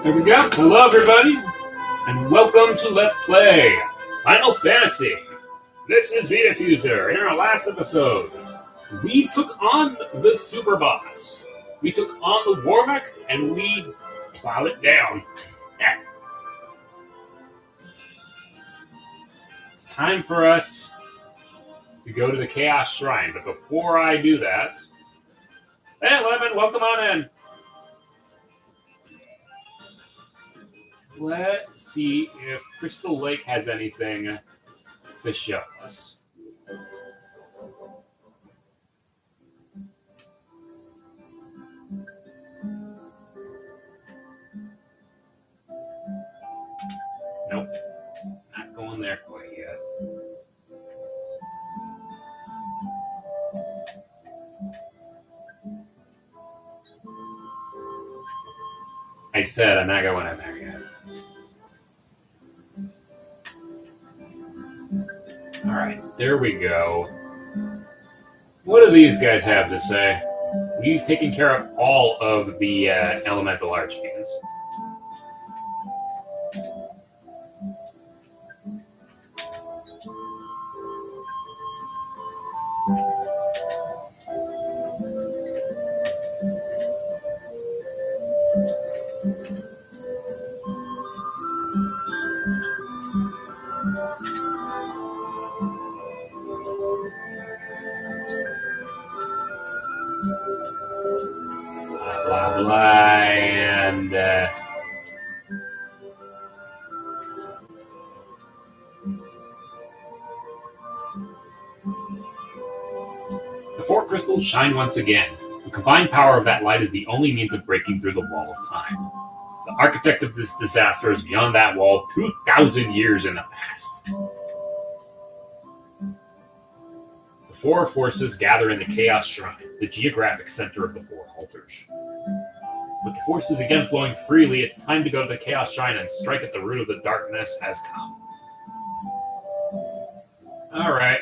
There we go. Hello, everybody, and welcome to Let's Play Final Fantasy. This is Vdiffuser. In our last episode, we took on the super boss. We took on the Warmech, and we plowed it down. It's time for us to go to the Chaos Shrine, but before I do that... Hey, Lemon, welcome on in. Let's see if Crystal Lake has anything to show us. Nope. Not going there quite yet. I said I'm not going in there yet. Alright, there we go. What do these guys have to say? We've taken care of all of the elemental archfiends. Blah, blah, and the four crystals shine once again. The combined power of that light is the only means of breaking through the wall of time. The architect of this disaster is beyond that wall, 2,000 years in the past. The four forces gather in the Chaos Shrine, the geographic center of the four altars. With the forces again flowing freely, it's time to go to the Chaos Shrine and strike at the root of the darkness has come. Alright.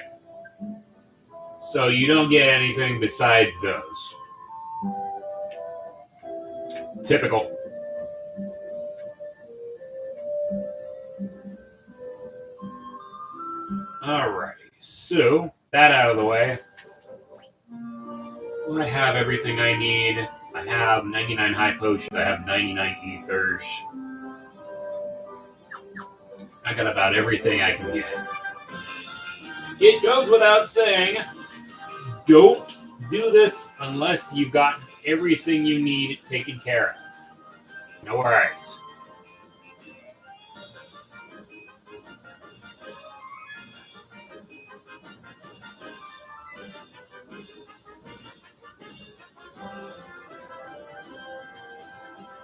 So you don't get anything besides those. Typical. Alrighty, so that out of the way. I have everything I need. I have 99 high potions, I have 99 ethers. I got about everything I can get. It goes without saying, don't do this unless you've got everything you need taken care of. No worries.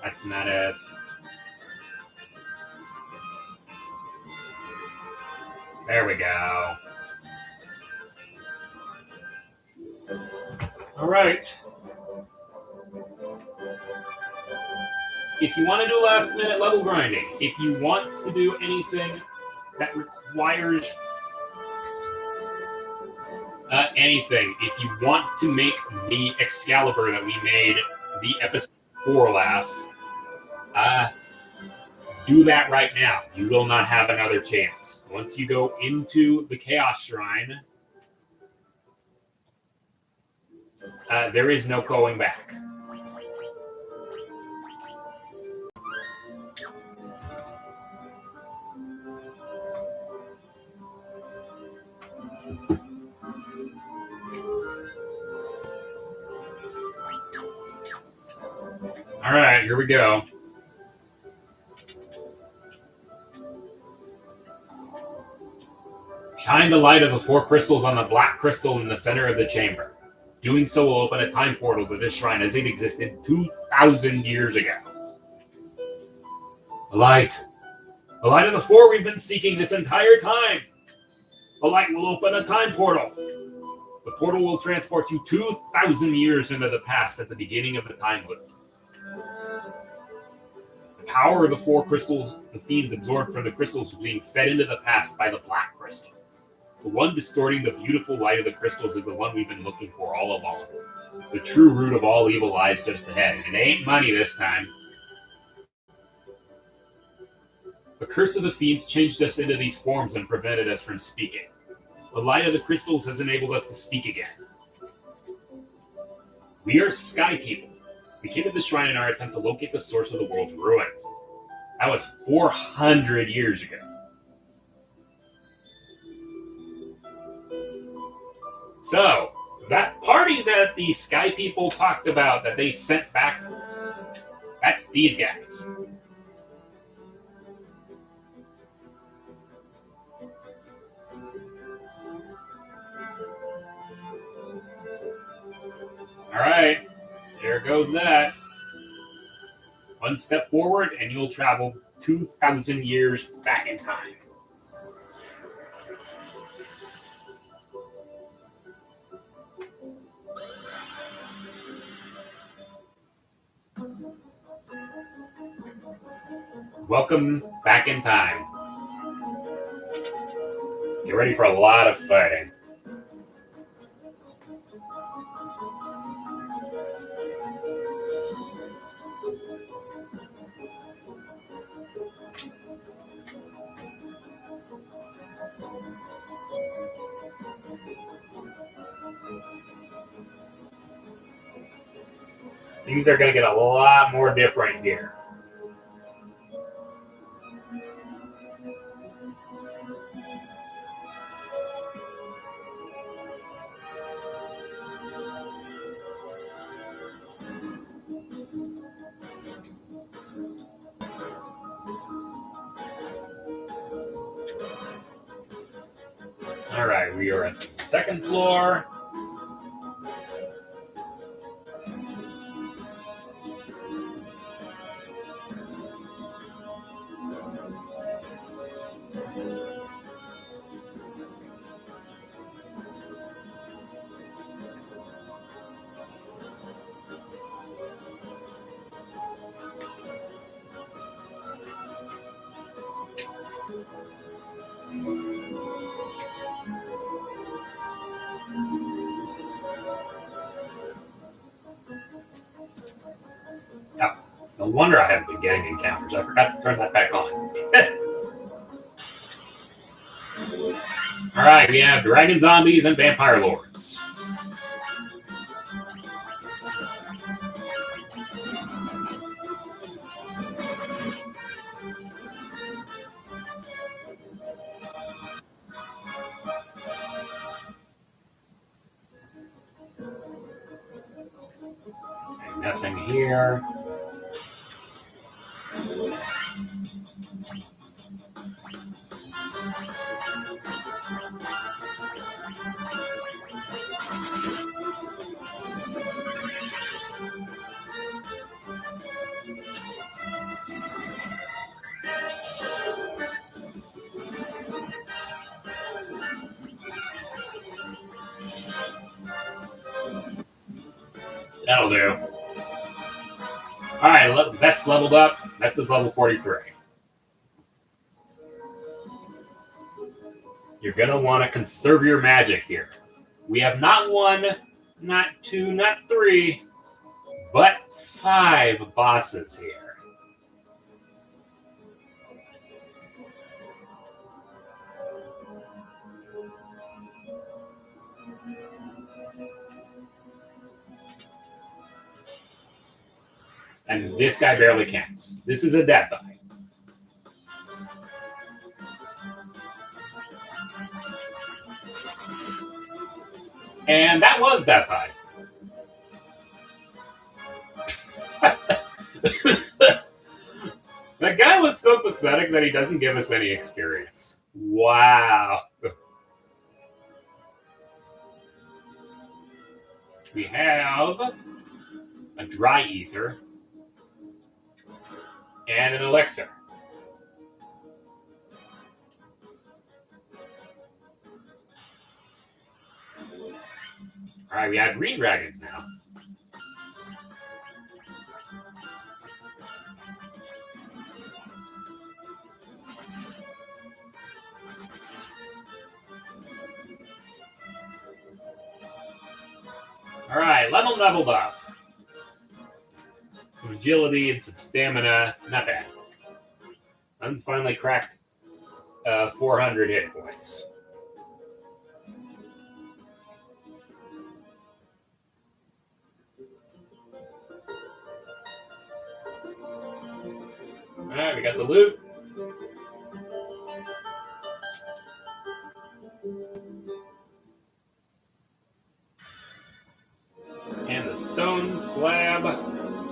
That's not it. There we go. Alright. If you want to do last minute level grinding, if you want to do anything that requires anything, if you want to make the Excalibur that we made the episode 4 last, do that right now. You will not have another chance. Once you go into the Chaos Shrine, there is no going back. Alright, here we go. Shine the light of the four crystals on the black crystal in the center of the chamber. Doing so will open a time portal to this shrine as it existed 2,000 years ago. The light. The light of the four we've been seeking this entire time. The light will open a time portal. The portal will transport you 2,000 years into the past at the beginning of the time loop. The power of the four crystals the fiends absorbed from the crystals was being fed into the past by the black crystal. The one distorting the beautiful light of the crystals is the one we've been looking for all along. The true root of all evil lies just ahead, and it ain't money this time. The curse of the fiends changed us into these forms and prevented us from speaking. The light of the crystals has enabled us to speak again. We are Sky People. We came to the shrine in our attempt to locate the source of the world's ruins. That was 400 years ago. So, that party that the Sky People talked about that they sent back, that's these guys. Alright, there goes that. One step forward and you'll travel 2,000 years back in time. Welcome back in time. Get ready for a lot of fighting. Things are going to get a lot more different here. Alright, we are at the second floor. No wonder I haven't been getting encounters. I forgot to turn that back on. Alright, we have dragon zombies and vampire lords. Okay, nothing here. That'll do. Alright, Vest leveled up. Vest is level 43. You're going to want to conserve your magic here. We have not 1, not 2, not 3, but 5 bosses here. And this guy barely counts. This is a death eye. And that was death eye. That guy was so pathetic that he doesn't give us any experience. Wow. We have a dry ether and an elixir. Alright, we have green dragons now. Alright, leveled up. Some agility and some stamina. Not bad. Un's finally cracked 400 hit points. Alright, we got the loot. And the stone slab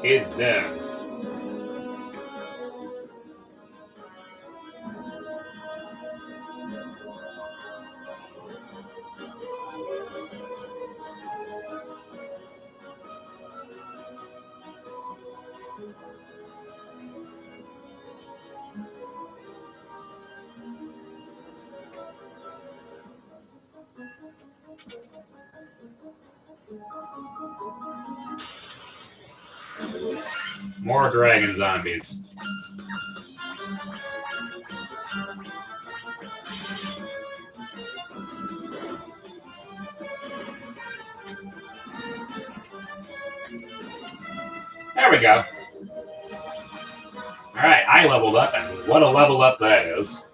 is done. More dragon zombies. There we go. Alright, I leveled up, and what a level up that is.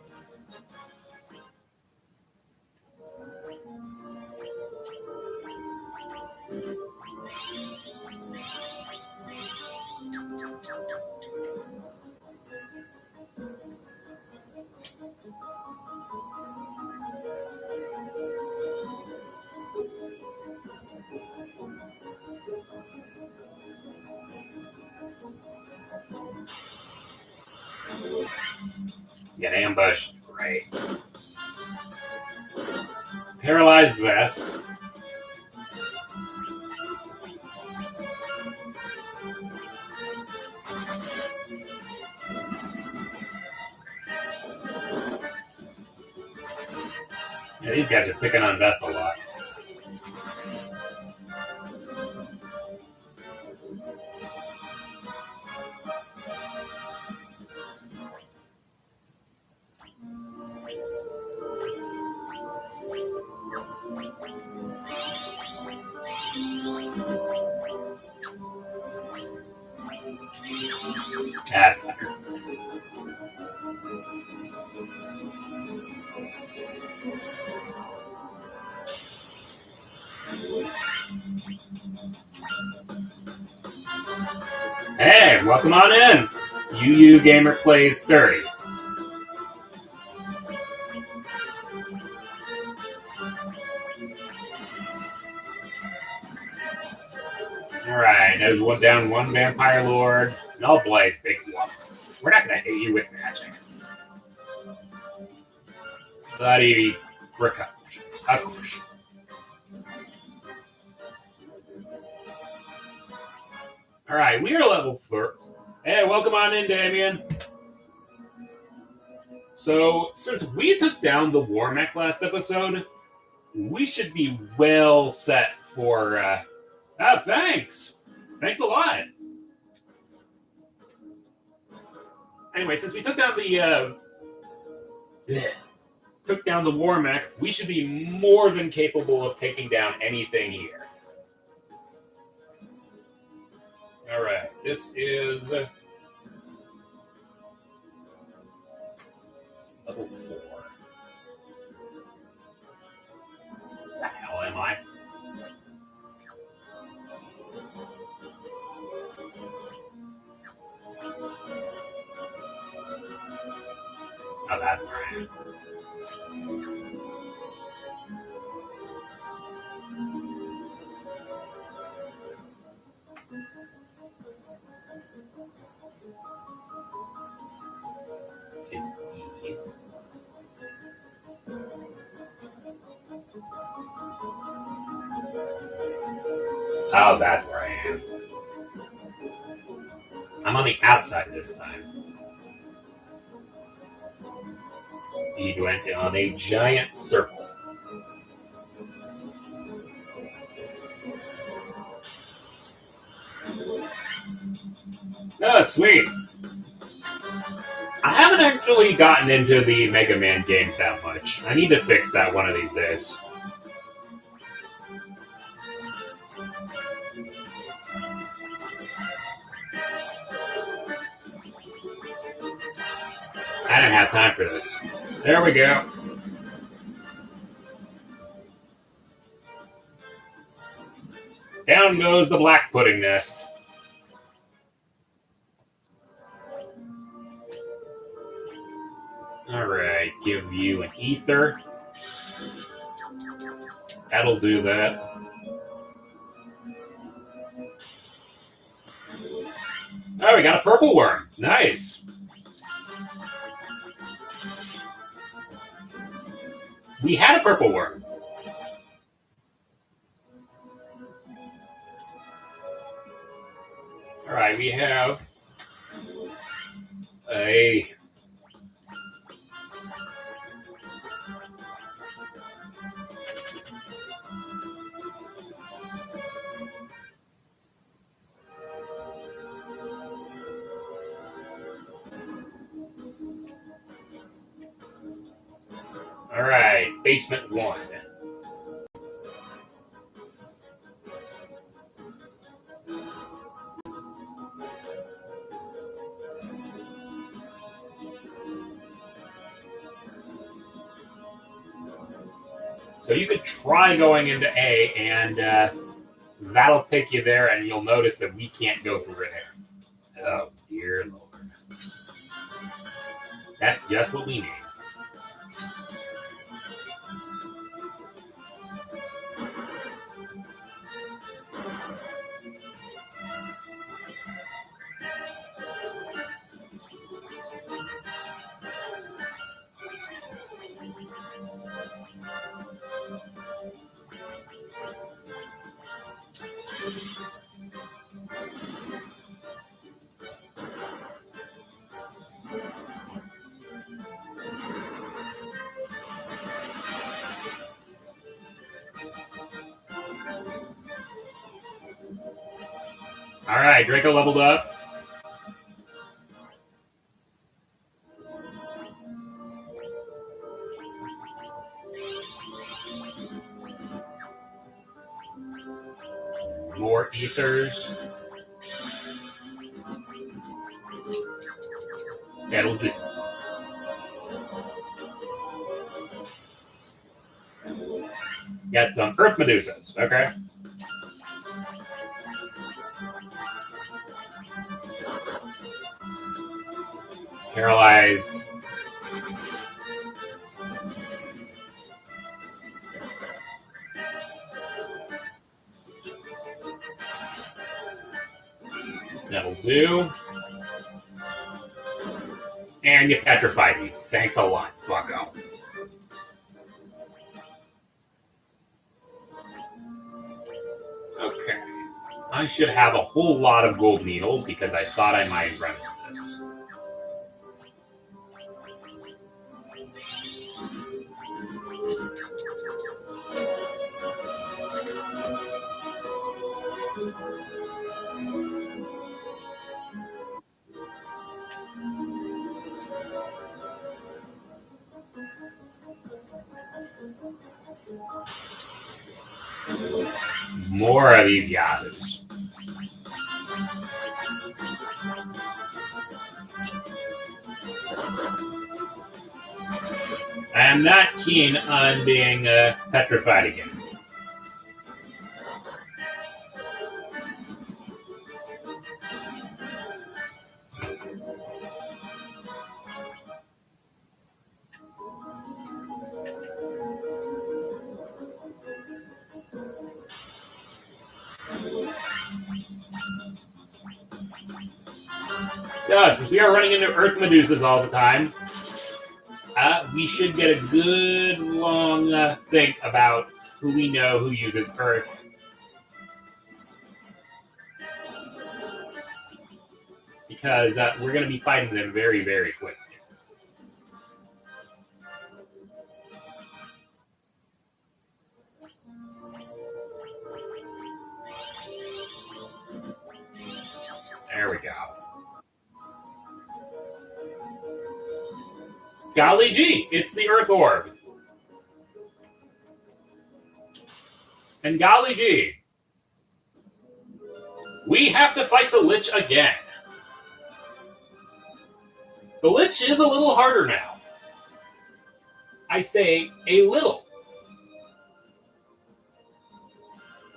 Get ambushed. Great. Paralyzed vest. Yeah, these guys are picking on vest a lot. That's better. Hey, welcome on in. UU Gamer Plays 30. Alright, there's one down, one vampire lord. No blaze, big one. We're not gonna hit you with magic. Bloody Rikush. Alright, we are level 4. Hey, welcome on in, Damien. So, since we took down the War Mech last episode, we should be well set for, thanks! Thanks a lot! Anyway, since we took down the War Mech, we should be more than capable of taking down anything here. Alright, this is level 4. What the hell am I? Oh, that's where I am. Is E. Oh, that's where I am. I'm on the outside this time. You went on a giant circle. Oh, sweet. I haven't actually gotten into the Mega Man games that much. I need to fix that one of these days. I didn't have time for this. There we go. Down goes the black pudding nest. Alright, give you an ether. That'll do that. Oh, we got a purple worm. Nice. We had a purple worm. Alright, we have a... Alright, basement 1. So you could try going into A, and that'll take you there, and you'll notice that we can't go through there. Oh, dear Lord. That's just what we need. Alright, Draco leveled up. More ethers. That'll do. Got some earth medusas. Okay. Paralyzed. That'll do. And you petrified me. Thanks a lot, bucko. Okay. I should have a whole lot of gold needles because I thought I might run into this. More of these yahoos. I'm not keen on being petrified again. So, since we are running into earth medusas all the time, we should get a good long think about who we know who uses earth. Because we're going to be fighting them very, very quickly. There we go. Golly gee, it's the Earth Orb. And golly gee, we have to fight the Lich again. The Lich is a little harder now. I say a little.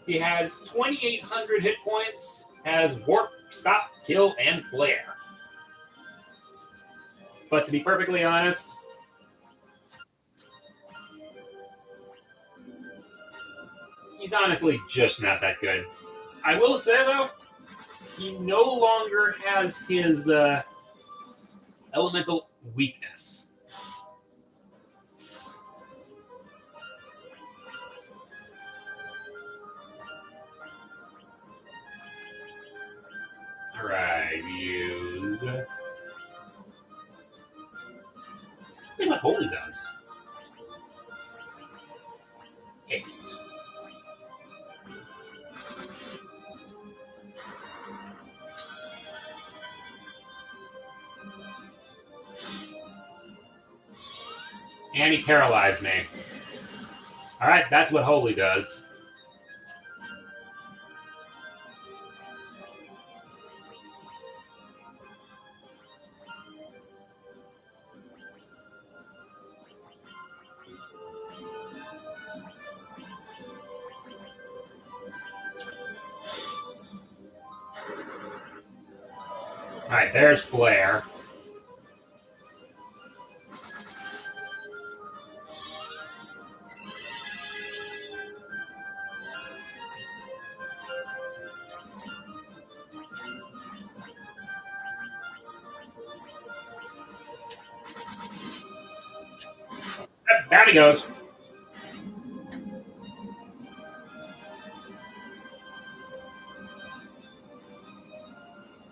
He has 2,800 hit points, has Warp, Stop, Kill, and Flare. But to be perfectly honest, he's honestly just not that good. I will say, though, he no longer has his elemental weakness. Alright, use... Let's see what Holy does. Haste. And he paralyzed me. Alright, that's what Holy does. Alright, there's Flare. Down he goes.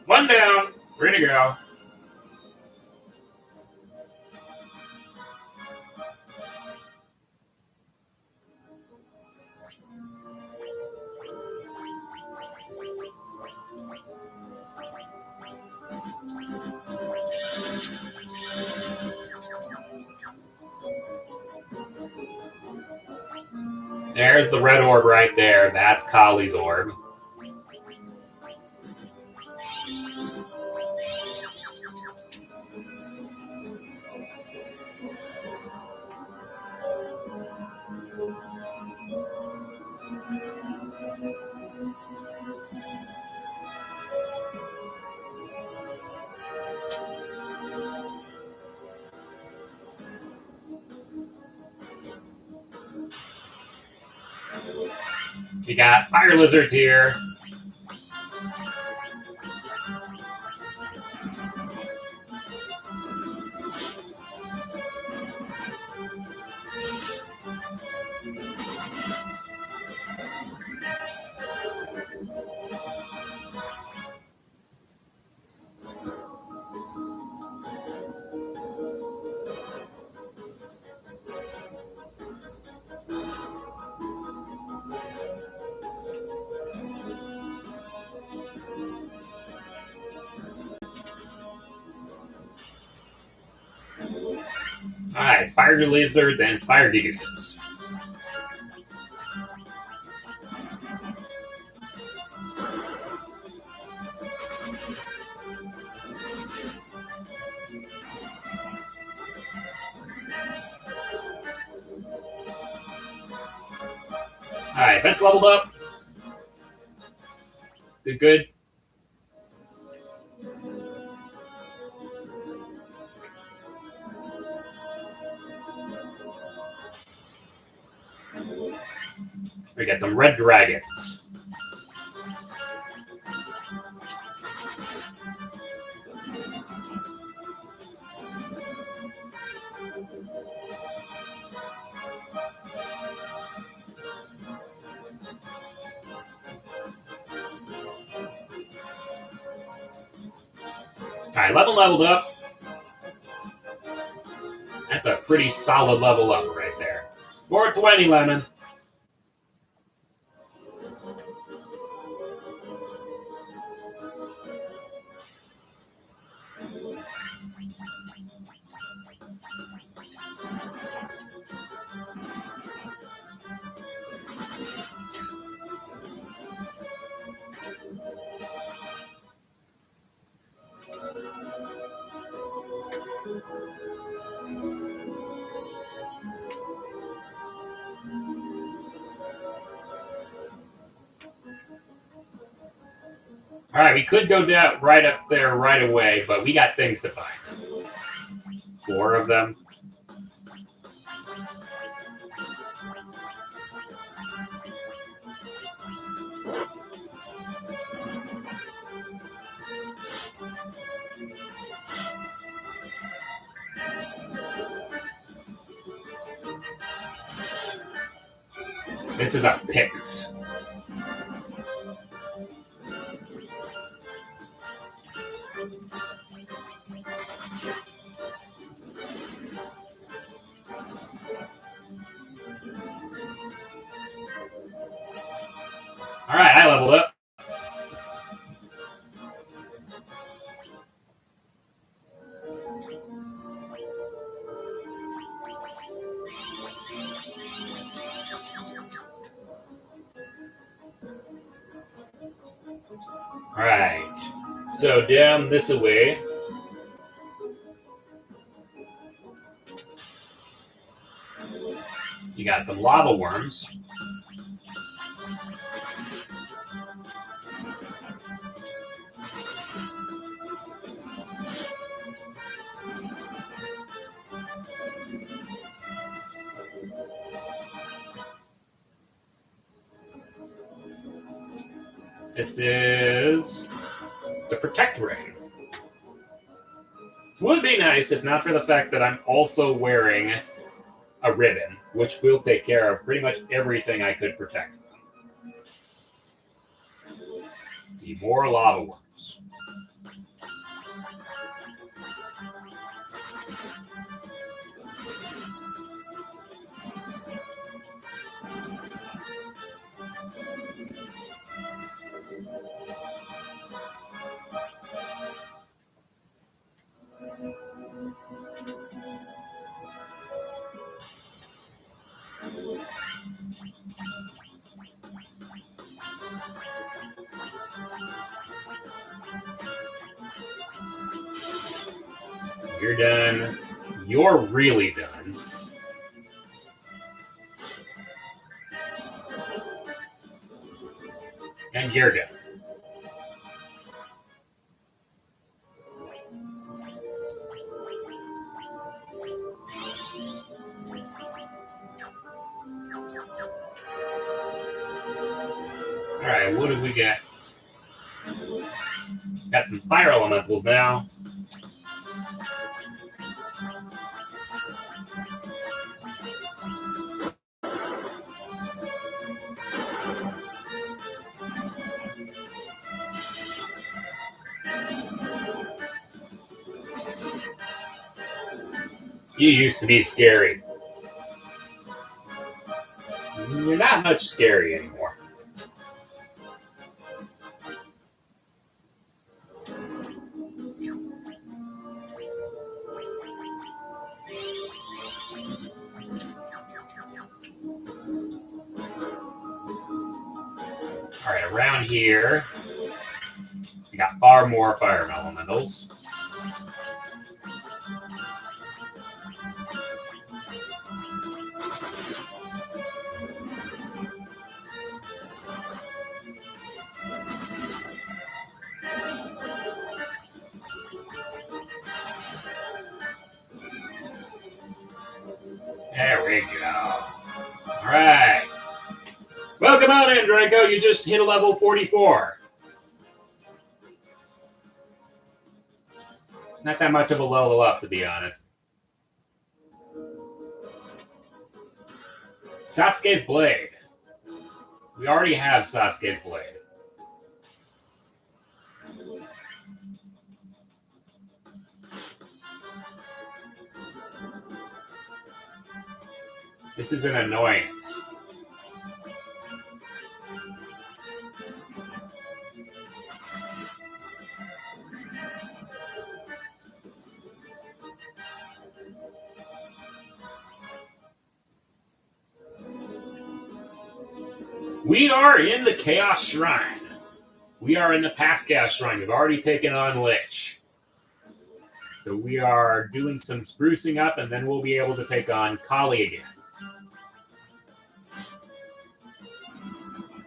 One down. Ready to go. There's the red orb right there. That's Kali's orb. You got fire lizards here. Alright, fire lizards and fire gigases. Alright, best leveled up. Good. We got some red dragons. Alright, leveled up. That's a pretty solid level up right there. 420, Lemon. Alright, we could go down right up there right away, but we got things to find. 4 of them. This is a pit. Alright, I leveled up. Alright, so down this way. You got some lava worms. This is the Protect Ring. It would be nice if not for the fact that I'm also wearing a ribbon, which will take care of pretty much everything I could protect from. See, more lava worms. You're done. You're really done. And you're done. Alright, what do we got? Got some fire elementals now. You used to be scary. You're not much scary anymore. Alright, around here, we got far more fire elementals. There we go. Alright. Welcome on in, Draco. You just hit a level 44. Not that much of a level up, to be honest. Sasuke's Blade. We already have Sasuke's Blade. This is an annoyance. We are in the Chaos Shrine. We are in the Pascal Shrine. We've already taken on Lich. So we are doing some sprucing up, and then we'll be able to take on Kali again.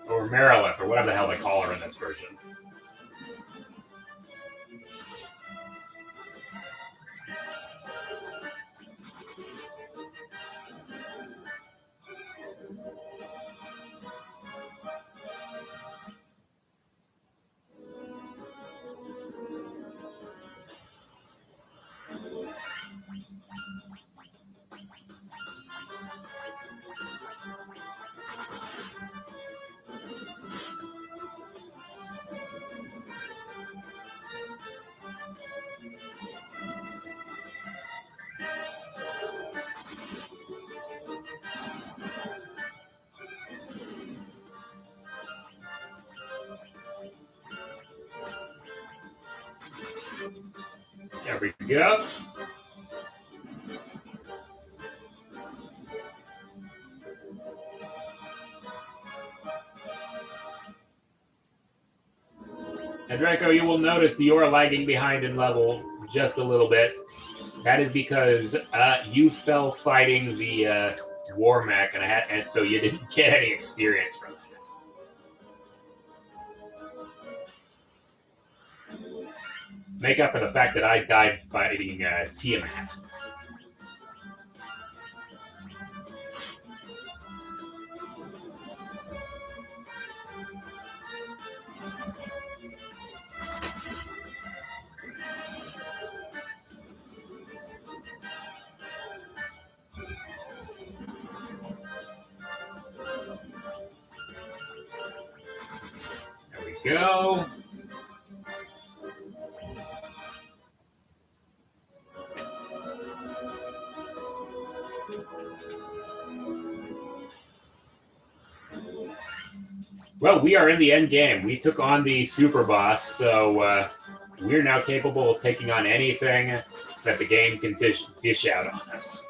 Or Marilith, or whatever the hell they call her in this version. There we go. And Draco, you will notice you are lagging behind in level just a little bit. That is because you fell fighting the war mech, and so you didn't get any experience from that. Let's make up for the fact that I died fighting Tiamat. There we go. Well, we are in the end game. We took on the super boss, so we're now capable of taking on anything that the game can dish out on us.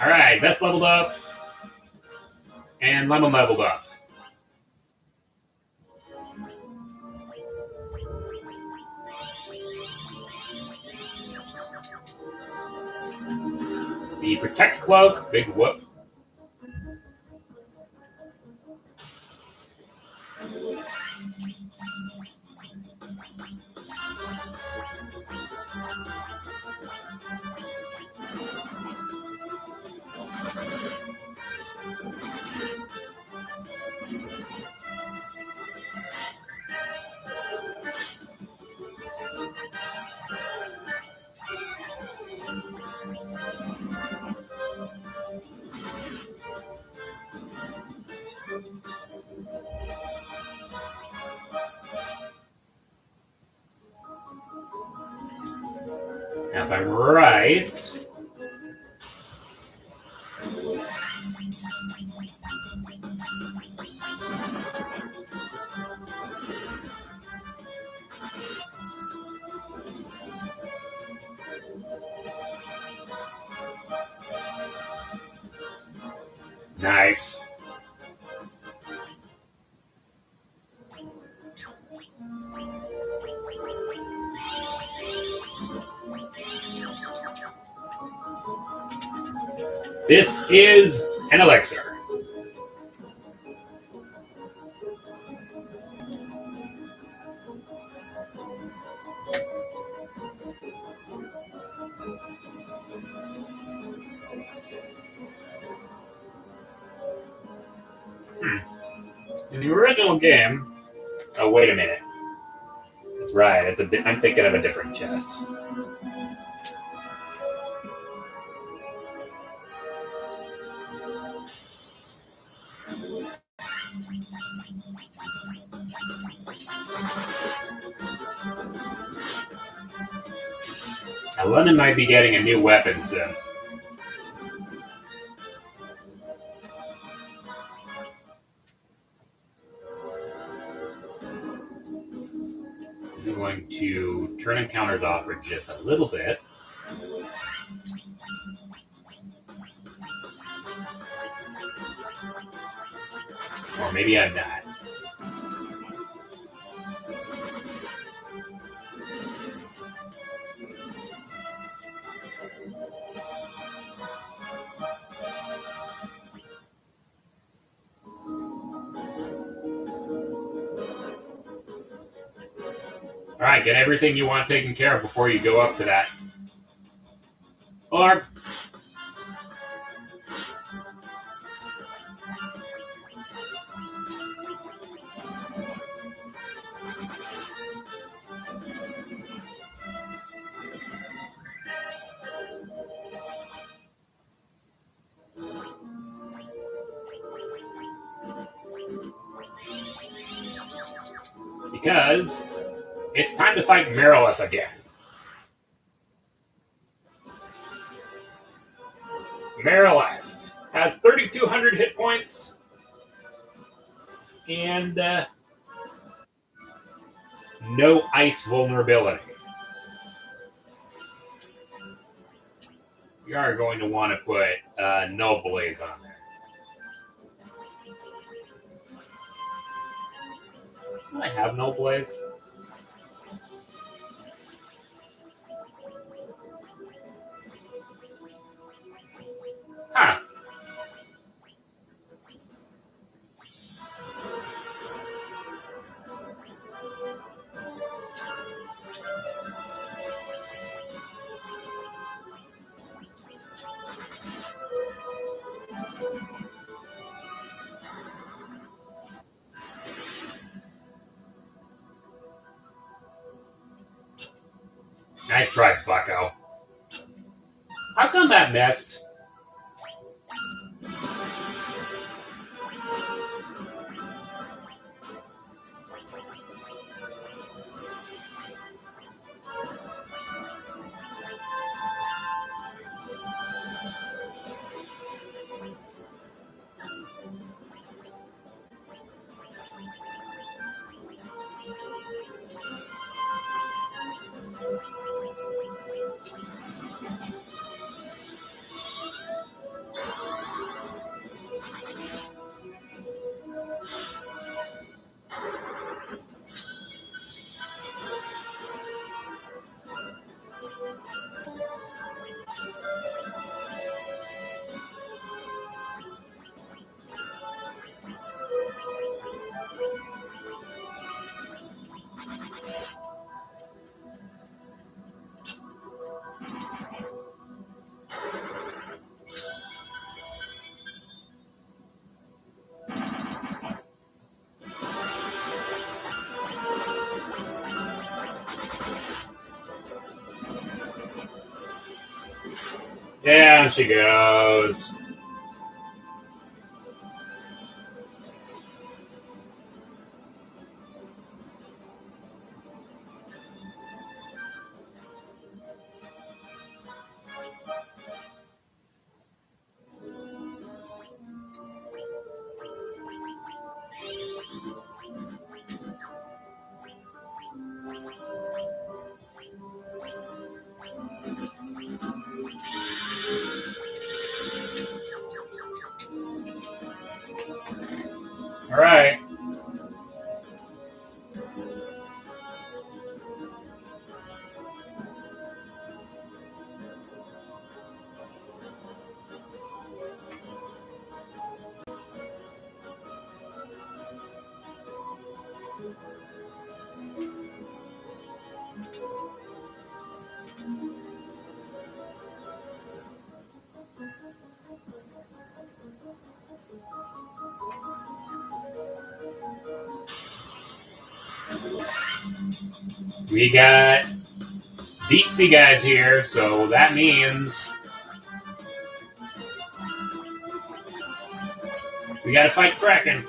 Alright, Vest leveled up, and Lemon leveled up. The Protect Cloak, big whoop. Now, if I'm right, nice. This is an elixir. In the original game... Oh, wait a minute. That's right. I'm thinking of a different chest. Now, London might be getting a new weapon soon. I'm going to turn encounters off for just a little bit. Or maybe I'm not. Alright, get everything you want taken care of before you go up to that. Or... Because it's time to fight Merilith again. Merilith has 3,200 hit points and no ice vulnerability. We are going to want to put No Blaze on there. Do I have No Blaze? Huh. Nice try, bucko. How come that missed? Down she goes. All right. We got deep sea guys here, so that means we gotta fight Kraken.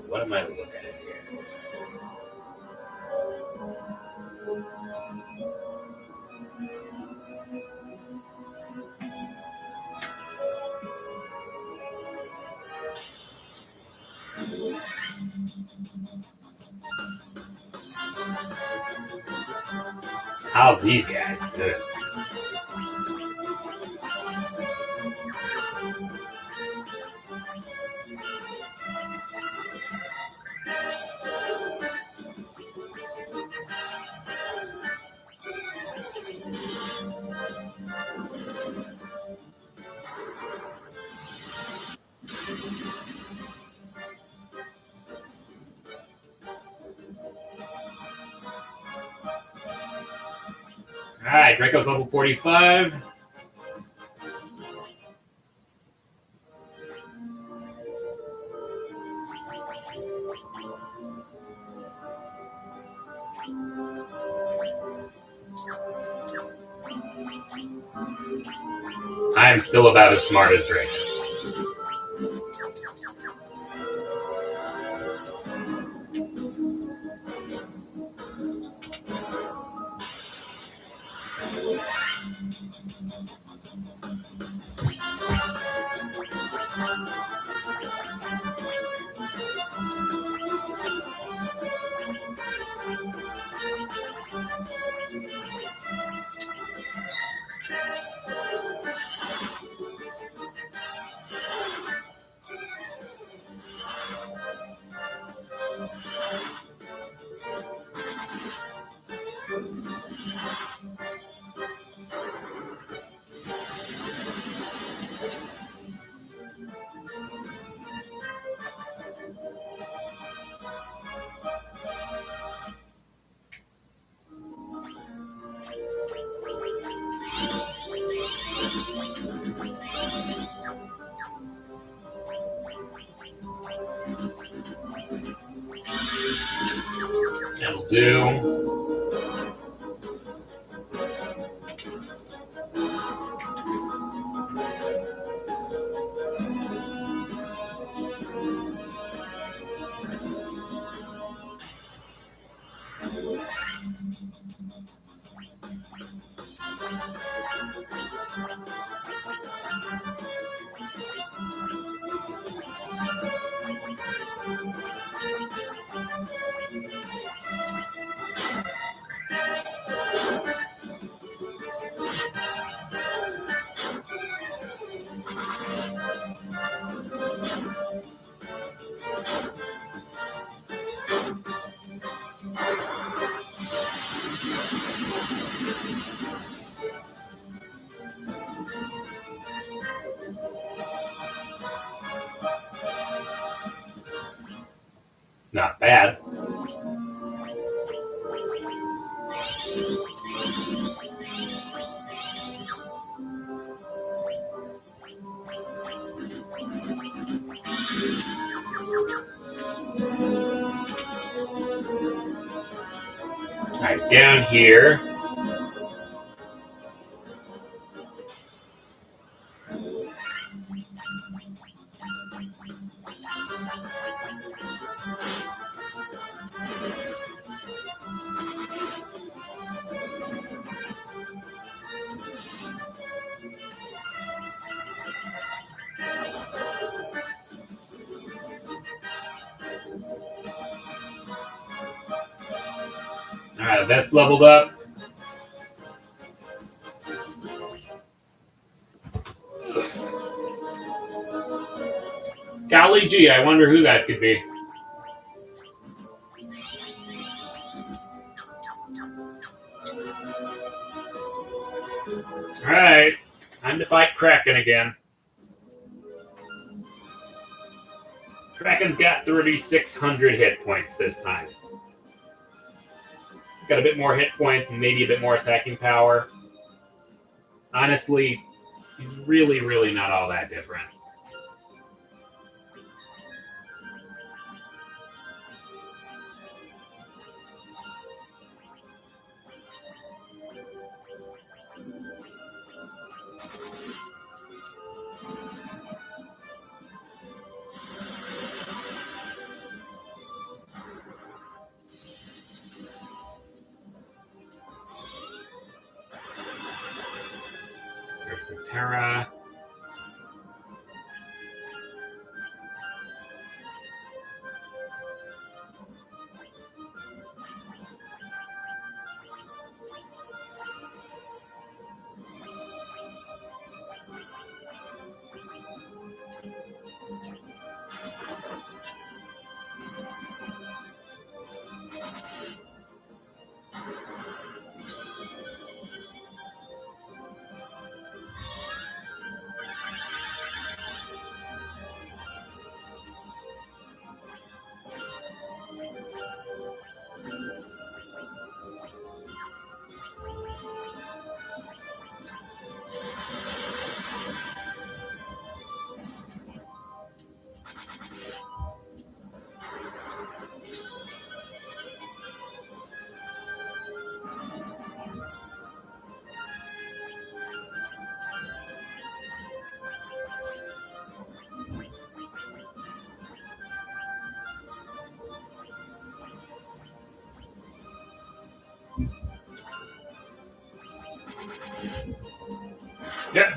What am I looking at here? How these guys do it. Alright, Draco's level 45. I am still about as smart as Draco. That'll do. Not bad. Alright, down here. Alright, that's leveled up. Golly gee, I wonder who that could be. Alright, time to fight Kraken again. Kraken's got 3,600 hit points this time. He's got a bit more hit points and maybe a bit more attacking power. Honestly, he's really, really not all that different. There's the Terra.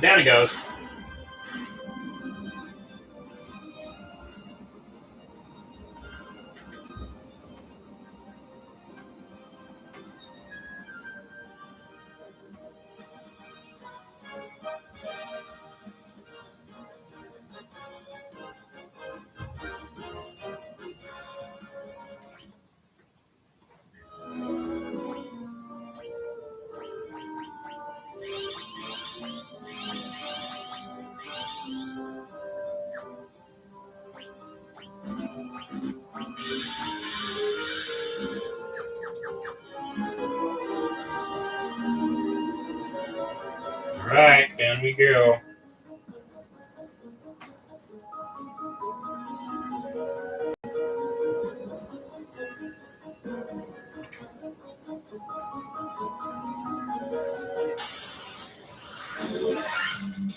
Down it goes. Alright, down we go.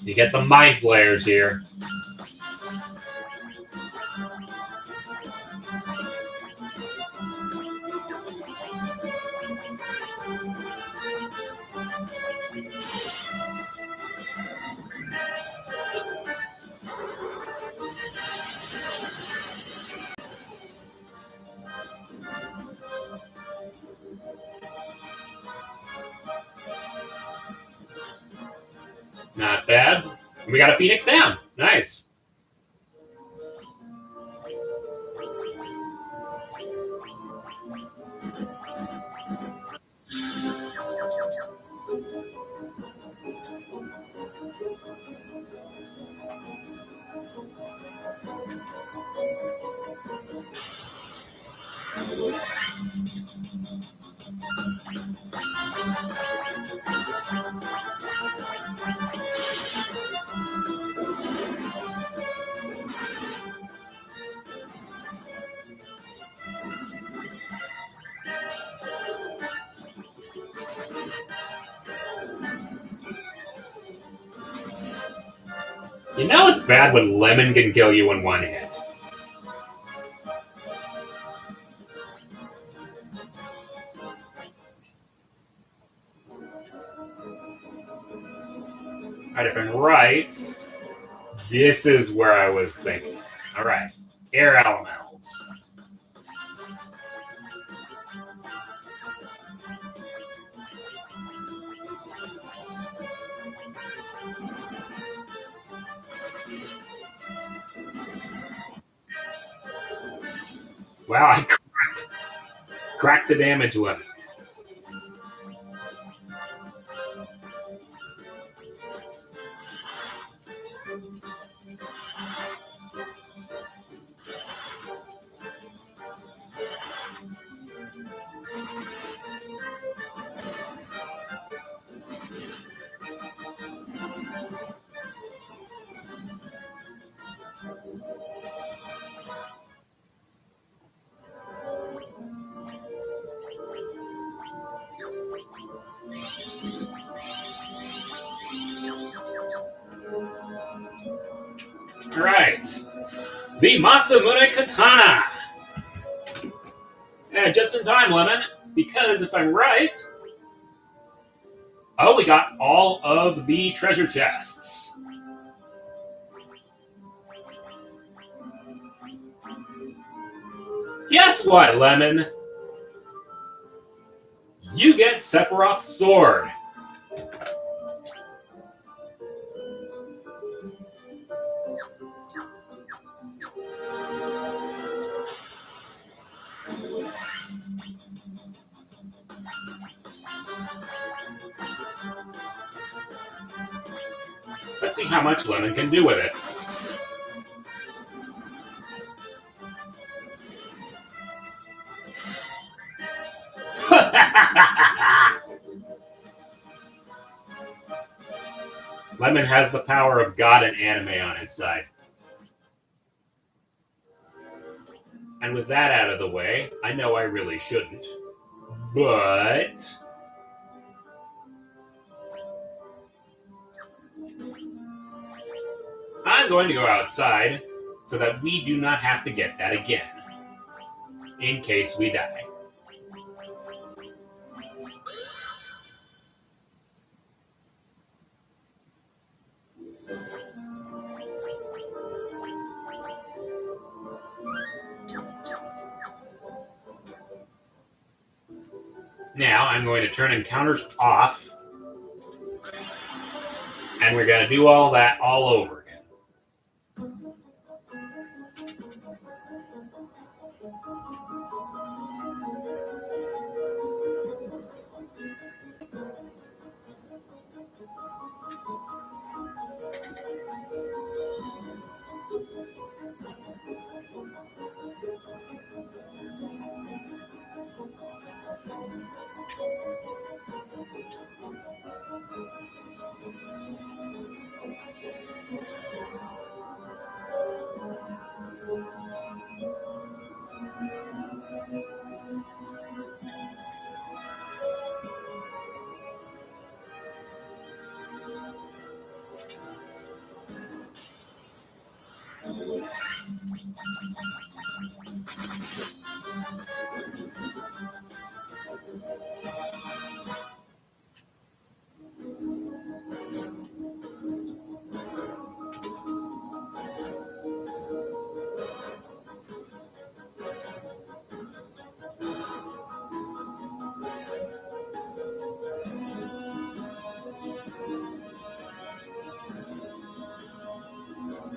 You get the mind flares here. Not bad. And we got a Phoenix down. Nice. You know it's bad when Lemon can kill you in one hit. Alright, if I'm right, this is where I was thinking. Alright, air elementals. Wow, I cracked the damage limit. Alright, the Masamune Katana. And just in time, Lemon, because if I'm right... Oh, we got all of the treasure chests. Guess what, Lemon? You get Sephiroth's sword. Let's see how much Lemon can do with it. Lemon has the power of God and anime on his side. And with that out of the way, I know I really shouldn't, but... I'm going to go outside so that we do not have to get that again, in case we die. Now I'm going to turn encounters off. And we're going to do all that all over again.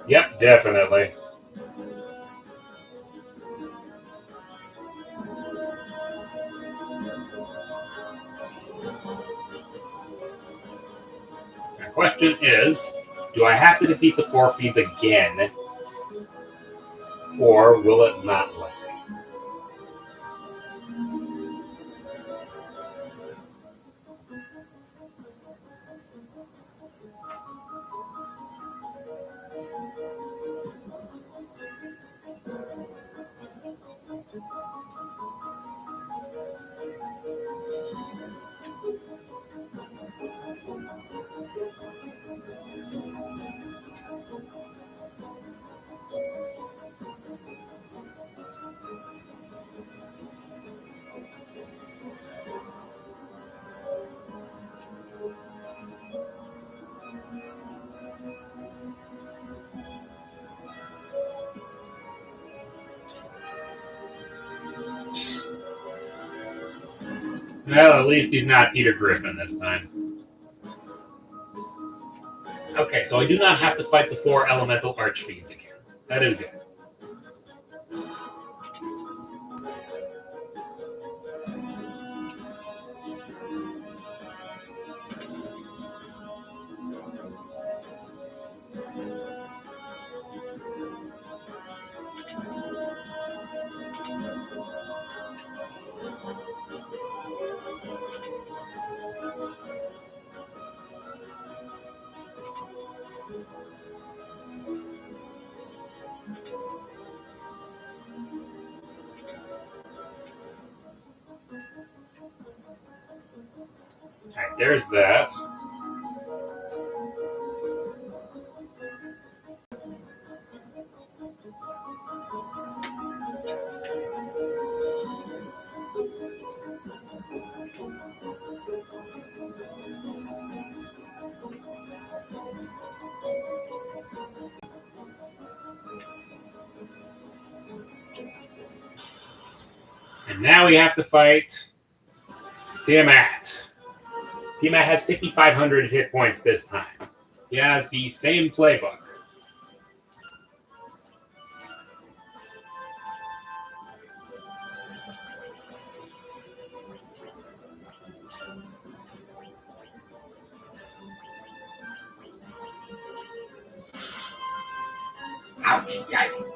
Yep, definitely. The question is, do I have to defeat the 4 feeds again? Or will it not let me? Well, at least he's not Peter Griffin this time. Okay, so I do not have to fight the 4 elemental archfiends again. That is good. Alright, there's that. And now we have to fight Tiamat. Tiamat has 5,500 hit points this time. He has the same playbook. Ouch! Yikes!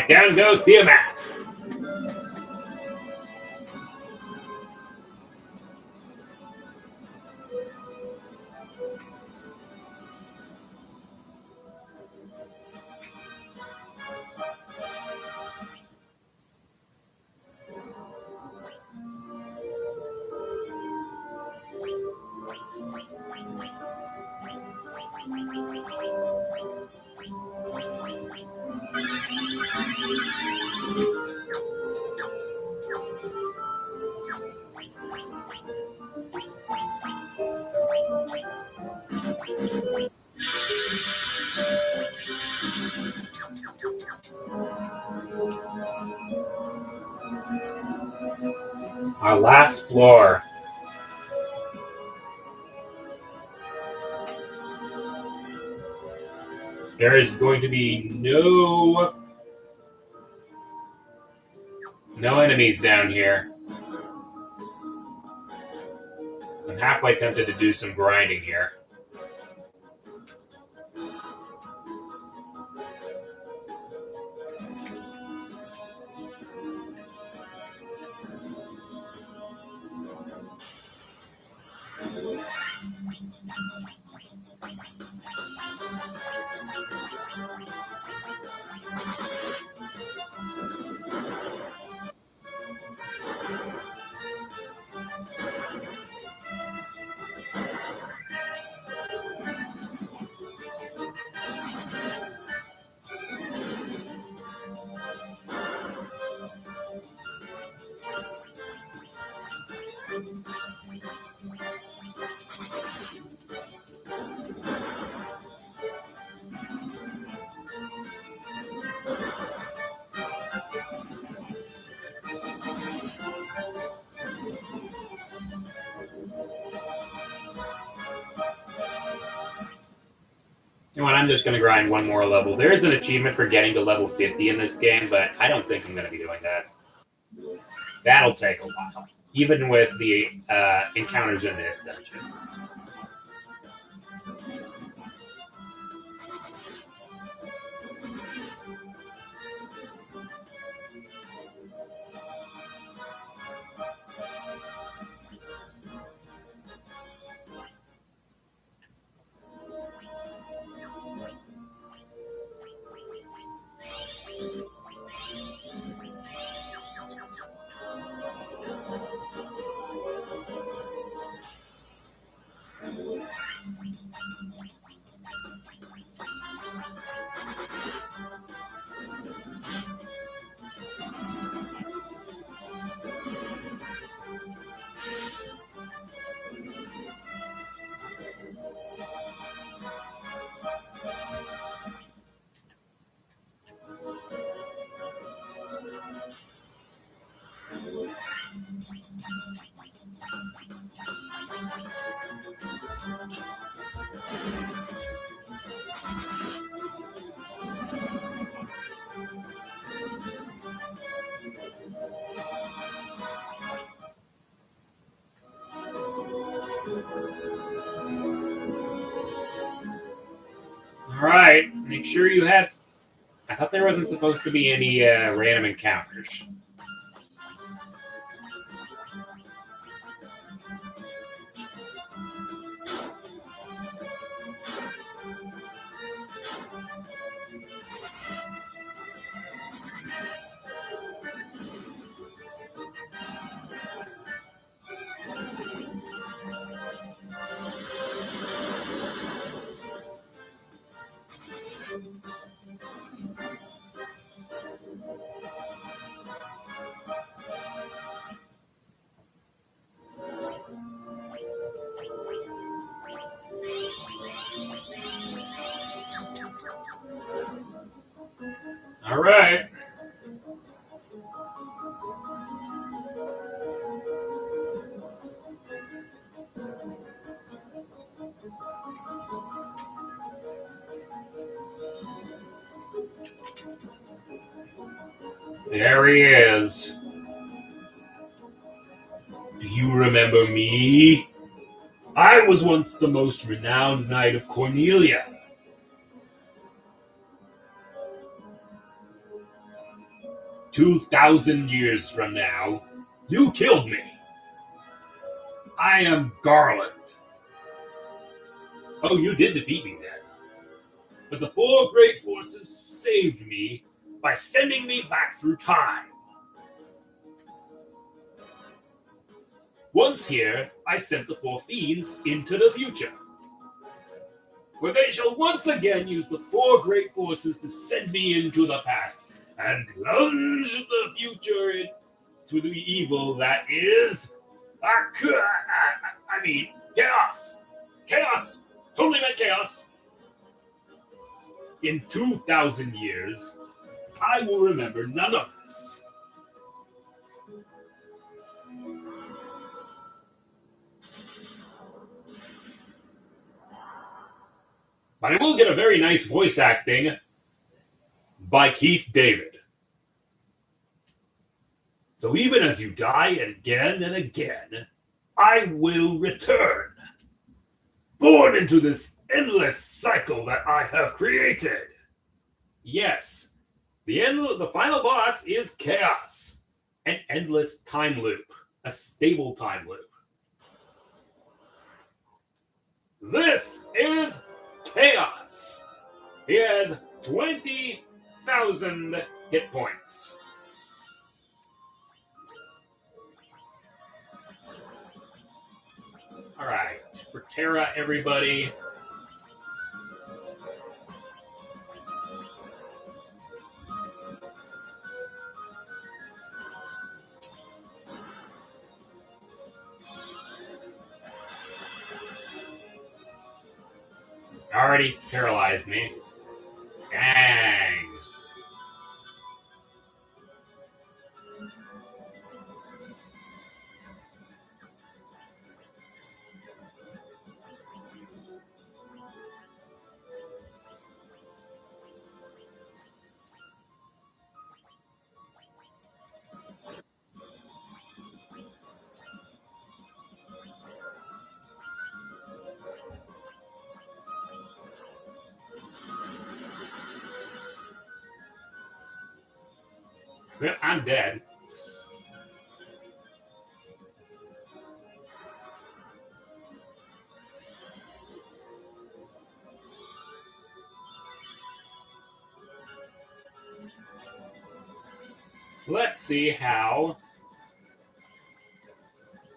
Alright, down goes Tiamat. Our last floor. There is going to be no enemies down here. I'm halfway tempted to do some grinding here. You know what, I'm just going to grind one more level. There is an achievement for getting to level 50 in this game, but I don't think I'm going to be doing that. That'll take a while, even with the encounters in this dungeon. Alright, make sure you have... I thought there wasn't supposed to be any random encounters. Alright. There he is. Do you remember me? I was once the most renowned knight of Cornelia. 2,000 years from now, you killed me. I am Garland. Oh, you did defeat me then. But the four great forces saved me by sending me back through time. Once here, I sent the four fiends into the future, where they shall once again use the four great forces to send me into the past and plunge the future into the evil that is... chaos. Chaos. Totally meant chaos. In 2,000 years, I will remember none of this. But I will get a very nice voice acting by Keith David. So even as you die again and again, I will return, born into this endless cycle that I have created. Yes, the final boss is chaos, an endless time loop, a stable time loop. This is Chaos. He has 20,000 hit points. Alright, Terra, everybody. Already paralyzed me. Dang. Well, I'm dead. Let's see how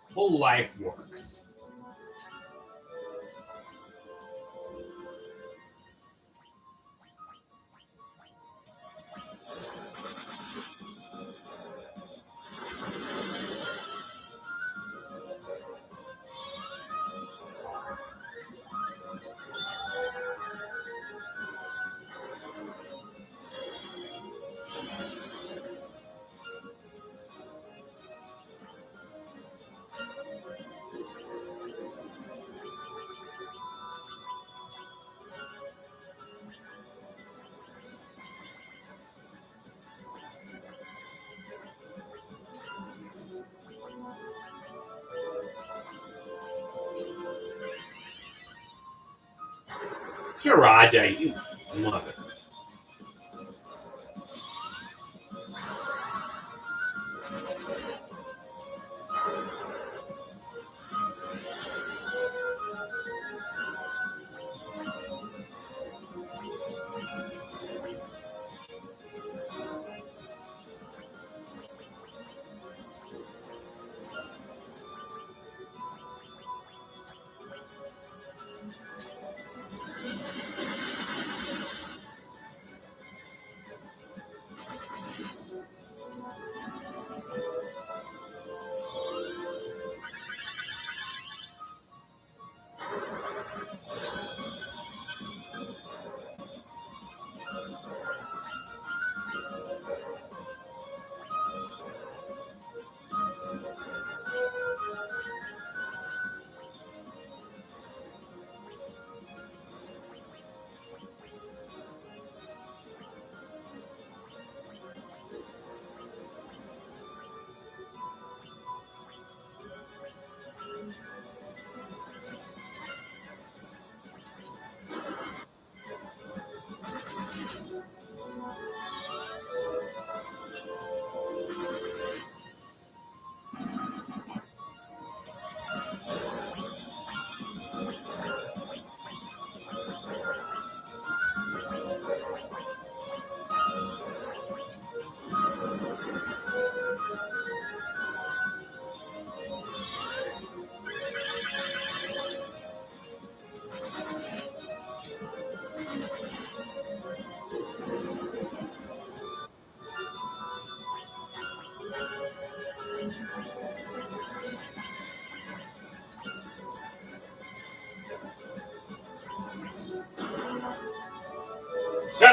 full life works. Raja, you mother.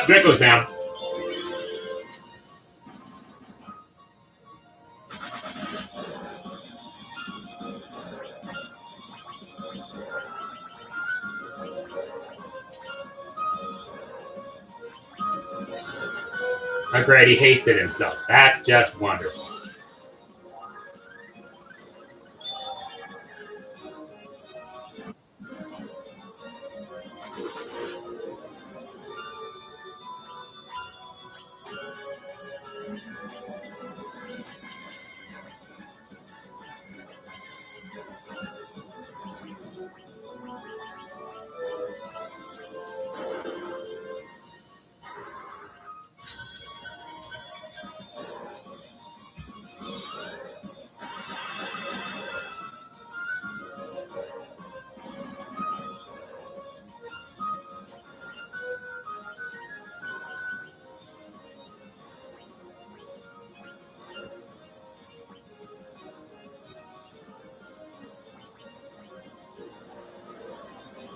Yep, Draco's down. Oh, great, he hasted himself. That's just wonderful.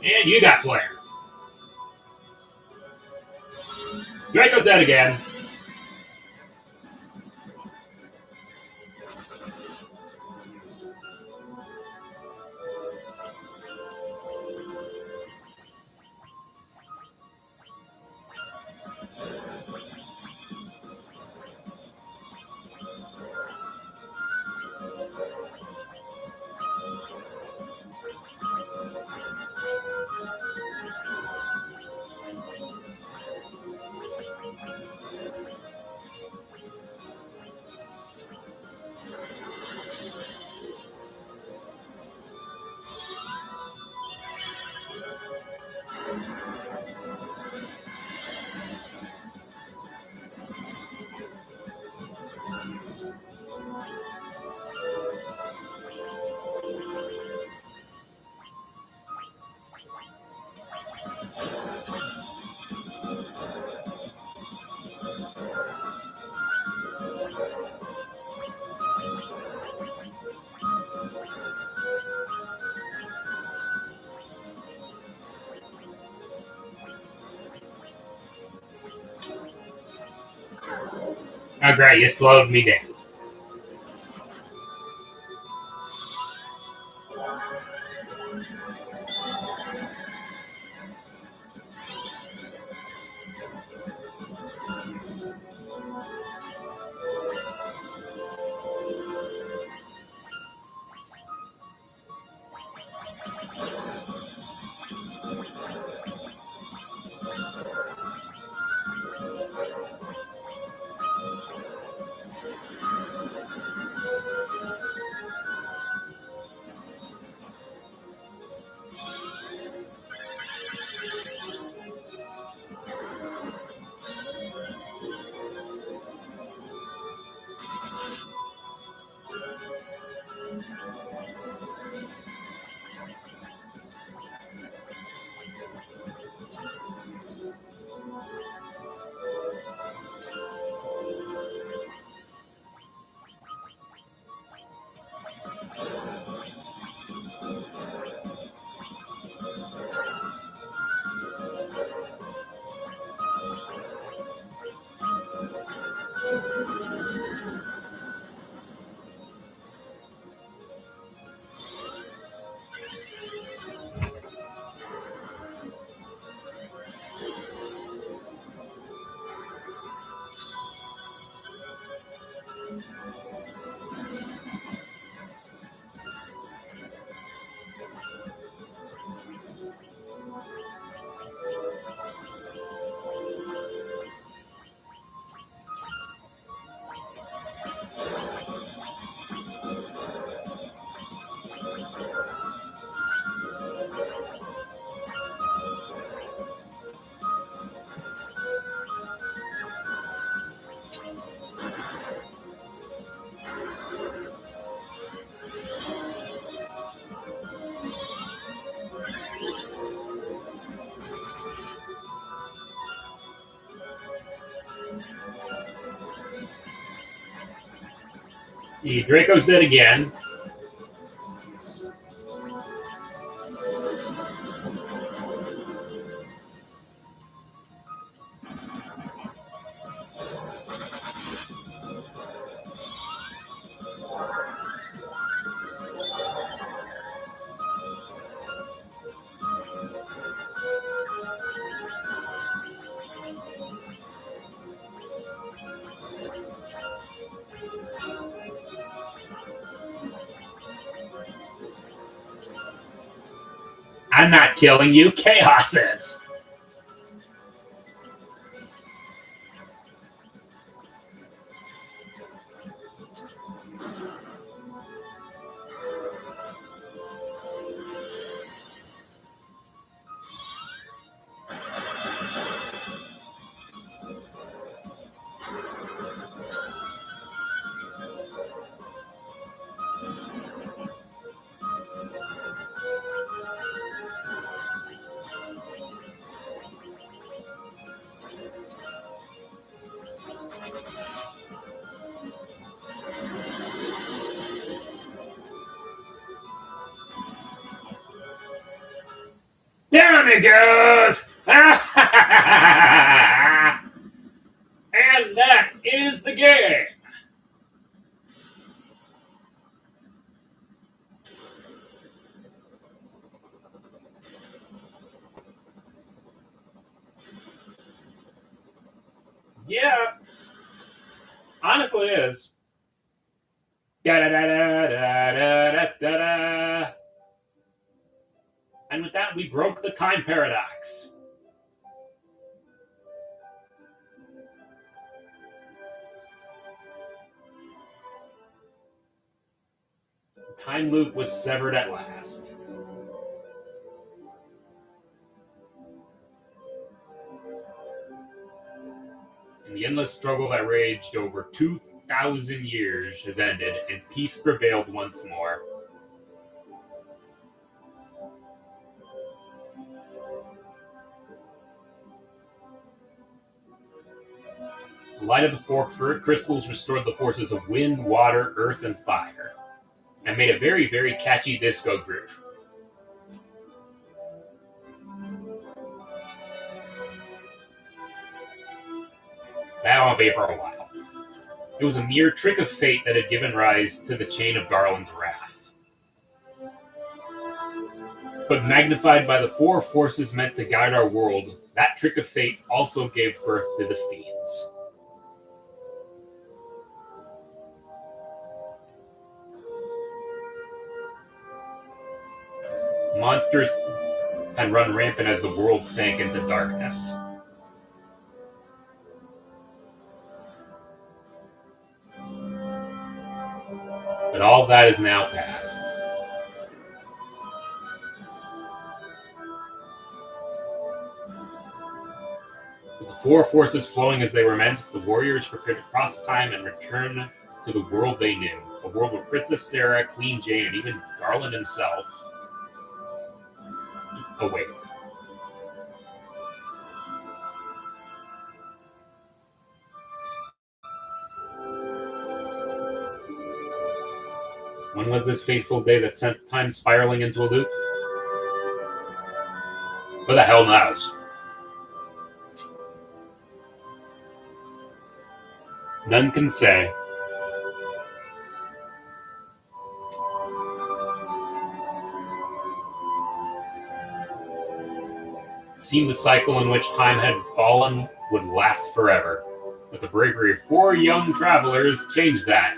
And you got Flare. Draco's dead again. Oh, great, you slowed me down. The Draco's dead again. I'm not killing you, Chaos is. Down it goes! And that is the game. Yeah, honestly it is. Da-da-da-da-da-da-da-da. And with that, we broke the time paradox. The time loop was severed at last. And the endless struggle that raged over 2,000 years has ended, and peace prevailed once more. The light of the four crystals restored the forces of wind, water, earth, and fire, and made a very, very catchy disco group. That won't be for a while. It was a mere trick of fate that had given rise to the chain of Garland's wrath. But magnified by the four forces meant to guide our world, that trick of fate also gave birth to the fiends. Monsters had run rampant as the world sank into darkness. But all that is now past. With the four forces flowing as they were meant, the warriors prepared to cross time and return to the world they knew. A world where Princess Sarah, Queen Jane, and even Garland himself await. When was this fateful day that sent time spiraling into a loop? Who the hell knows? None can say. It seemed the cycle in which time had fallen would last forever, but the bravery of four young travelers changed that.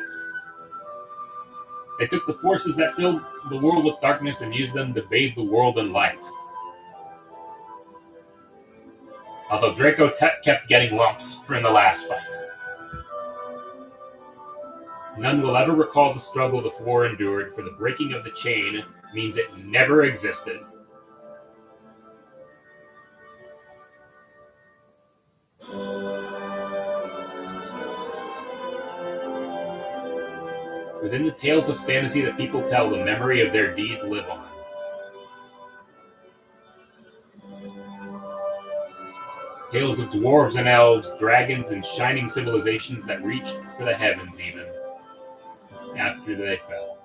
They took the forces that filled the world with darkness and used them to bathe the world in light. Although Draco kept getting lumps from the last fight. None will ever recall the struggle the four endured, for the breaking of the chain means it never existed. Within the tales of fantasy that people tell, the memory of their deeds live on. Tales of dwarves and elves, dragons, and shining civilizations that reached for the heavens even after they fell.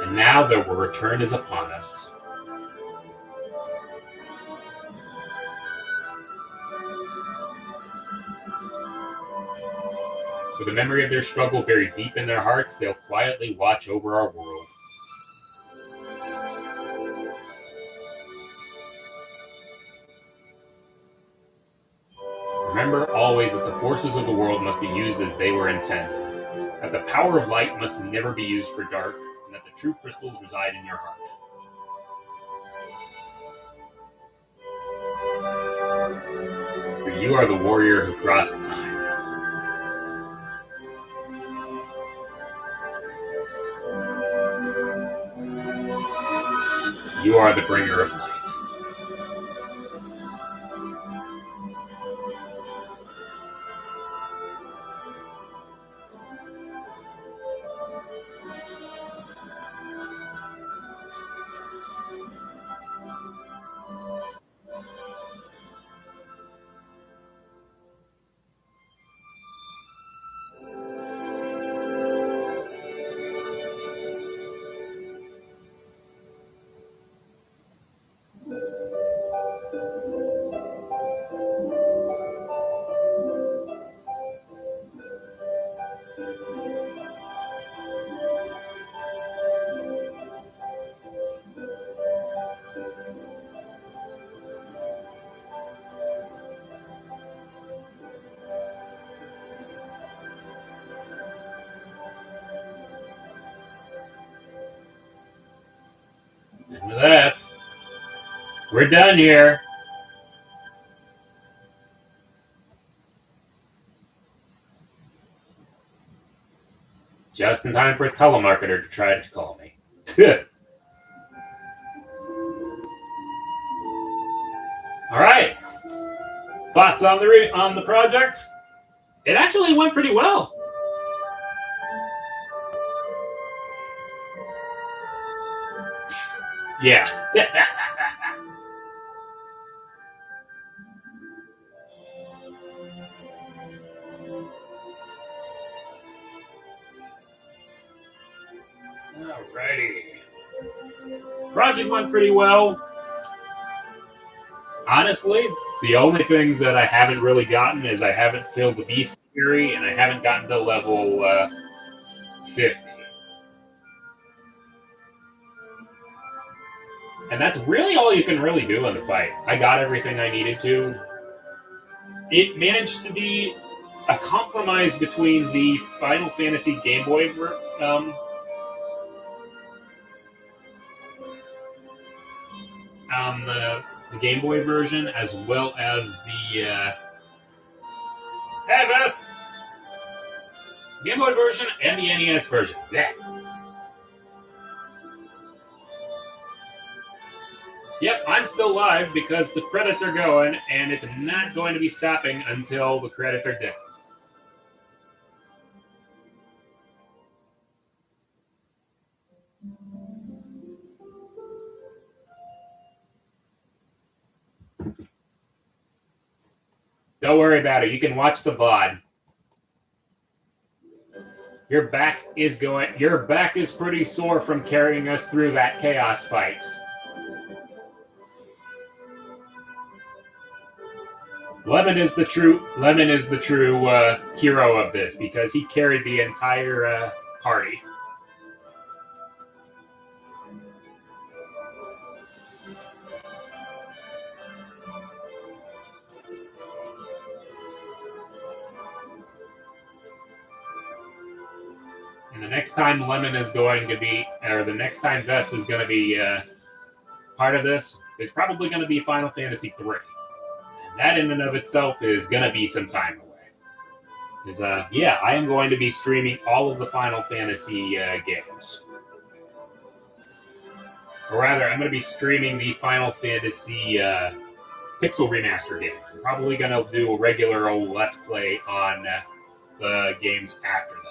And now their return is upon us. With the memory of their struggle buried deep in their hearts, they'll quietly watch over our world. Remember always that the forces of the world must be used as they were intended, that the power of light must never be used for dark, and that the true crystals reside in your heart. For you are the warrior who crossed time. You are the bringer of light. And with that, we're done here. Just in time for a telemarketer to try to call me. All right. Thoughts on the project? It actually went pretty well. Yeah. Alrighty. Project went pretty well. Honestly, the only things that I haven't really gotten is I haven't filled the beast theory and I haven't gotten to level 50. And that's really all you can really do in the fight. I got everything I needed to. It managed to be a compromise between the Final Fantasy Game Boy the Game Boy version, as well as the hey, best Game Boy version and the NES version. Yeah. Yep, I'm still live because the credits are going, and it's not going to be stopping until the credits are done. Don't worry about it. You can watch the VOD. Your back is pretty sore from carrying us through that chaos fight. Lemon is the true hero of this because he carried the entire party. And the next time Lemon is going to be, or the next time Vest is going to be part of this, is probably going to be Final Fantasy III. And that in and of itself is going to be some time away. Because, yeah, I am going to be streaming all of the Final Fantasy games. Or rather, I'm going to be streaming the Final Fantasy Pixel Remaster games. I'm probably going to do a regular old Let's Play on the games after that.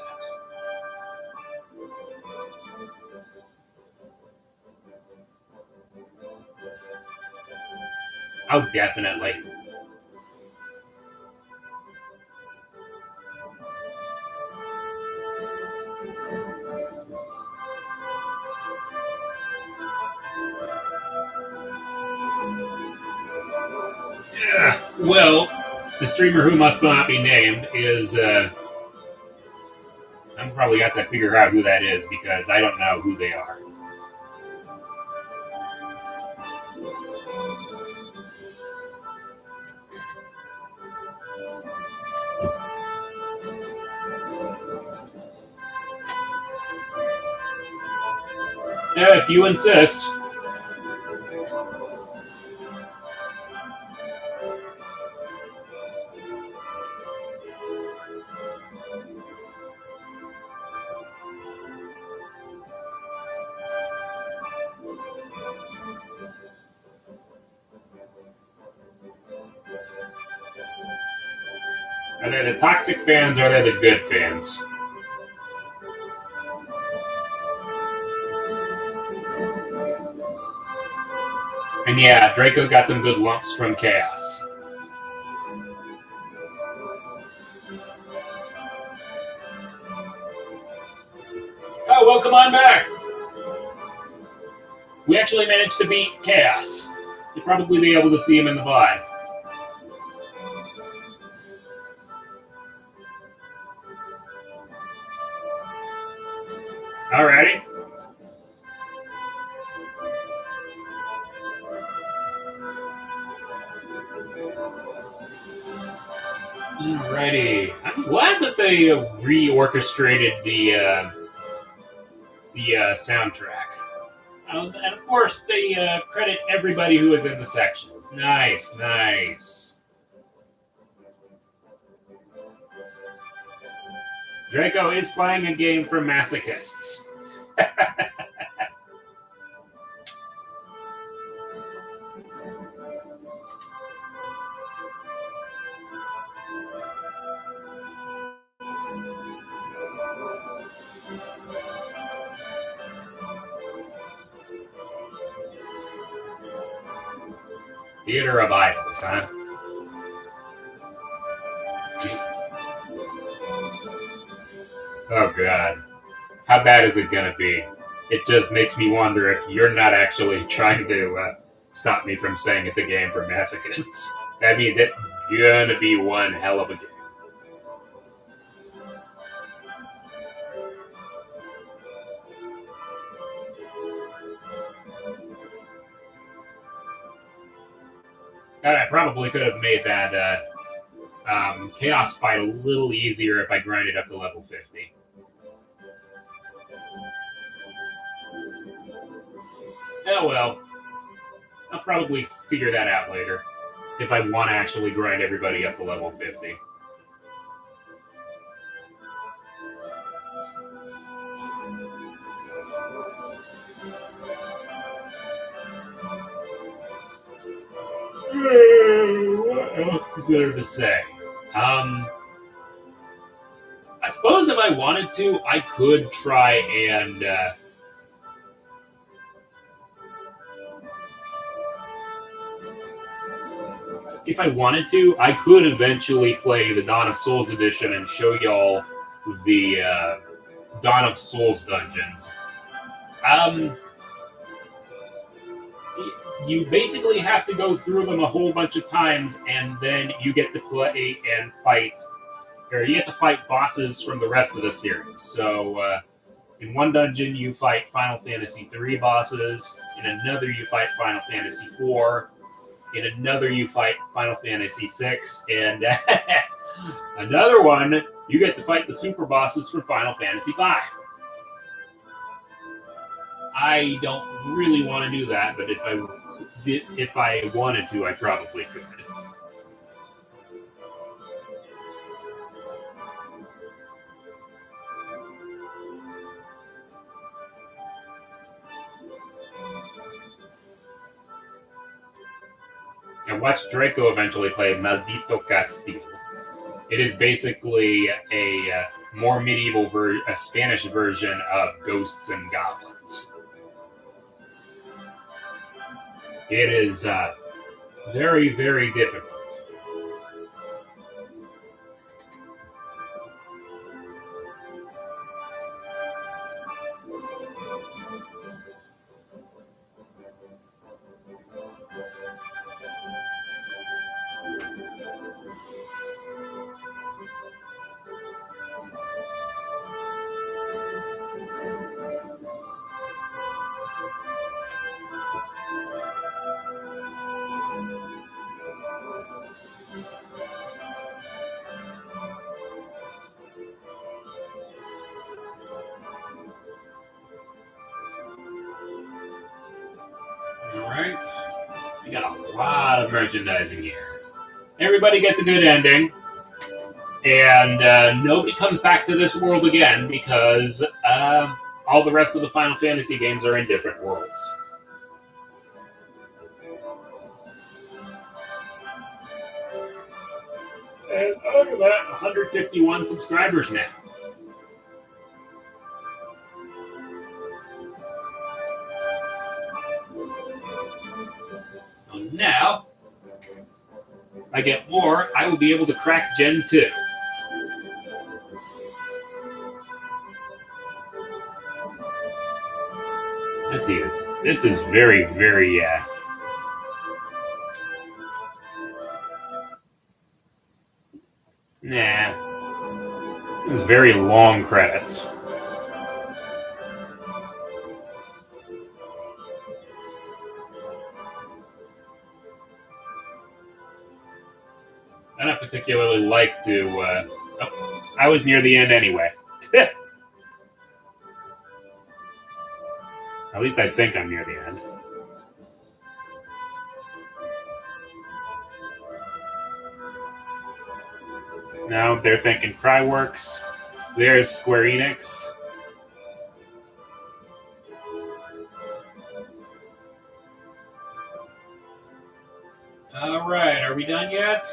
Oh, definitely. Yeah, well, the streamer who must not be named is... I'm probably got to figure out who that is because I don't know who they are. Yeah, if you insist. Are they the toxic fans or are they the good fans? And yeah, Draco got some good lumps from Chaos. Oh, welcome on back! We actually managed to beat Chaos. You'll probably be able to see him in the VOD. Alrighty. Alrighty. I'm glad that they reorchestrated the soundtrack. And of course, they credit everybody who is in the sections. Nice, nice. Draco is playing a game for masochists. Theater of Idols, huh? Oh, God. How bad is it gonna be? It just makes me wonder if you're not actually trying to stop me from saying it's a game for masochists. That means it's gonna be one hell of a game. And I probably could have made that Chaos fight a little easier if I grinded up to level 50. Oh well. I'll probably figure that out later. If I want to actually grind everybody up to level 50. What else is there to say? I suppose if I wanted to, I could try and if I wanted to, I could eventually play the Dawn of Souls edition and show y'all the Dawn of Souls dungeons. You basically have to go through them a whole bunch of times, and then you get to play and fight, or you get to fight bosses from the rest of the series. So, in one dungeon, you fight Final Fantasy III bosses. In another, you fight Final Fantasy IV. In another, you fight Final Fantasy VI. And another one, you get to fight the super bosses from Final Fantasy V. I don't really want to do that, but if I wanted to, I probably could. I watched Draco eventually play Maldito Castillo. It is basically a more medieval, a Spanish version of Ghosts and Goblins. It is very, very difficult. Alright. We got a lot of merchandising here. Everybody gets a good ending. And nobody comes back to this world again because all the rest of the Final Fantasy games are in different worlds. And look at that, 151 subscribers now. So now, if I get more, I will be able to crack Gen 2. Let's see. This is very, very, nah. This is very long credits. I don't particularly like to, oh, I was near the end anyway. At least I think I'm near the end. Now they're thinking Cryworks. There's Square Enix. Alright, are we done yet?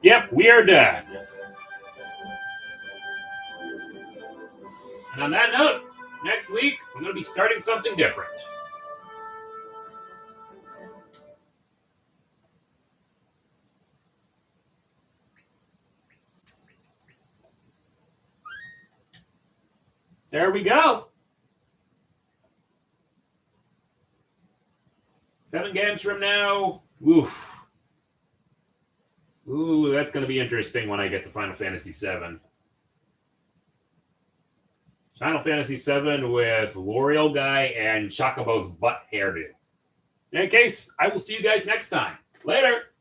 Yep, we are done. And on that note, next week, we're going to be starting something different. There we go. 7 games from now. Oof. Ooh, that's going to be interesting when I get to Final Fantasy VII. Final Fantasy VII with L'Oreal Guy and Chocobo's butt hairdo. In any case, I will see you guys next time. Later!